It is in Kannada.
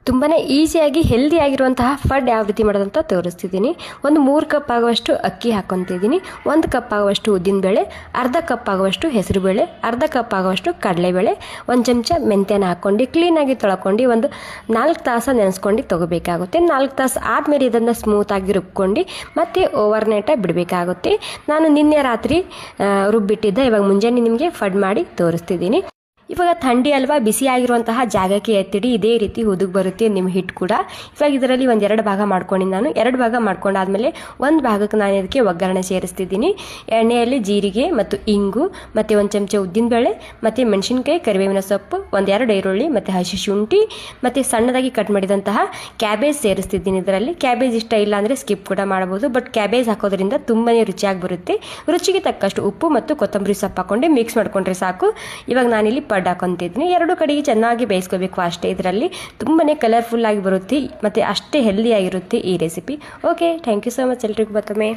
ತುಂಬಾ ಈಸಿಯಾಗಿ ಹೆಲ್ದಿ ಆಗಿರುವಂತಹ ಫಡ್ ಯಾವ ರೀತಿ ಮಾಡೋದಂತ ತೋರಿಸ್ತಿದ್ದೀನಿ. ಒಂದು 3 ಕಪ್ ಆಗುವಷ್ಟು ಅಕ್ಕಿ ಹಾಕ್ಕೊತಿದ್ದೀನಿ, 1 ಕಪ್ ಆಗುವಷ್ಟು ಉದ್ದಿನಬೇಳೆ, ಅರ್ಧ ಕಪ್ ಆಗುವಷ್ಟು ಹೆಸರುಬೇಳೆ, ಅರ್ಧ ಕಪ್ ಆಗುವಷ್ಟು ಕಡಲೆಬೇಳೆ, 1 ಚಮಚ ಮೆಂತ್ಯನ ಹಾಕ್ಕೊಂಡು ಕ್ಲೀನಾಗಿ ತೊಳ್ಕೊಂಡು ಒಂದು 4 ತಾಸು ನೆನೆಸ್ಕೊಂಡು ತೊಗೋಬೇಕಾಗುತ್ತೆ. 4 ತಾಸು ಆದಮೇಲೆ ಇದನ್ನು ಸ್ಮೂತಾಗಿ ರುಬ್ಕೊಂಡು ಮತ್ತೆ ಓವರ್ನೈಟಾಗಿ ಬಿಡಬೇಕಾಗುತ್ತೆ. ನಾನು ನಿನ್ನೆ ರಾತ್ರಿ ರುಬ್ಬಿಟ್ಟಿದ್ದೆ, ಇವಾಗ ಮುಂಜಾನೆ ನಿಮಗೆ ಫಡ್ ಮಾಡಿ ತೋರಿಸ್ತಿದ್ದೀನಿ. ಇವಾಗ ಥಂಡಿ ಅಲ್ವಾ, ಬಿಸಿ ಆಗಿರುವಂತಹ ಜಾಗಕ್ಕೆ ಎತ್ತಿಡಿ, ಇದೇ ರೀತಿ ಹುದುಗ್ ಬರುತ್ತೆ ನಿಮ್ಮ ಹಿಟ್ಟು ಕೂಡ. ಇವಾಗ ಇದರಲ್ಲಿ 2 ಭಾಗ ಮಾಡ್ಕೊಂಡು ನಾನು 2 ಭಾಗ ಮಾಡ್ಕೊಂಡಾದ್ಮೇಲೆ 1 ಭಾಗಕ್ಕೆ ನಾನು ಇದಕ್ಕೆ ಒಗ್ಗರಣೆ ಸೇರಿಸ್ತಿದ್ದೀನಿ. ಎಣ್ಣೆಯಲ್ಲಿ ಜೀರಿಗೆ ಮತ್ತು ಇಂಗು ಮತ್ತು 1 ಚಮಚ ಉದ್ದಿನಬೇಳೆ ಮತ್ತು ಮೆಣಸಿನ್ಕಾಯಿ, ಕರಿಬೇವಿನ ಸೊಪ್ಪು, 1-2 ಈರುಳ್ಳಿ ಮತ್ತು ಹಸಿ ಶುಂಠಿ ಮತ್ತು ಸಣ್ಣದಾಗಿ ಕಟ್ ಮಾಡಿದಂತಹ ಕ್ಯಾಬೇಜ್ ಸೇರಿಸ್ತಿದ್ದೀನಿ. ಇದರಲ್ಲಿ ಕ್ಯಾಬೇಜ್ ಇಷ್ಟ ಇಲ್ಲ ಅಂದರೆ ಸ್ಕಿಪ್ ಕೂಡ ಮಾಡಬಹುದು, ಬಟ್ ಕ್ಯಾಬೇಜ್ ಹಾಕೋದ್ರಿಂದ ತುಂಬಾ ರುಚಿಯಾಗಿ ಬರುತ್ತೆ. ರುಚಿಗೆ ತಕ್ಕಷ್ಟು ಉಪ್ಪು ಮತ್ತು ಕೊತ್ತಂಬರಿ ಸೊಪ್ಪು ಹಾಕೊಂಡು ಮಿಕ್ಸ್ ಮಾಡ್ಕೊಂಡ್ರೆ ಸಾಕು. ಇವಾಗ ನಾನಿಲ್ಲಿ ಪಡ್ ಹಾಕೊಂತಿದ್ದೀನಿ. 2 ಕಡೆಗೆ ಚೆನ್ನಾಗಿ ಬೇಯಿಸ್ಕೋಬೇಕು ಅಷ್ಟೇ. ಇದರಲ್ಲಿ ತುಂಬಾ ಕಲರ್ಫುಲ್ ಆಗಿ ಬರುತ್ತೆ ಮತ್ತು ಅಷ್ಟೇ ಹೆಲ್ದಿ ಆಗಿರುತ್ತೆ ಈ recipe. Okay, thank you so much ಎಲ್ರಿಗೂ ಮತ್ತೊಮ್ಮೆ.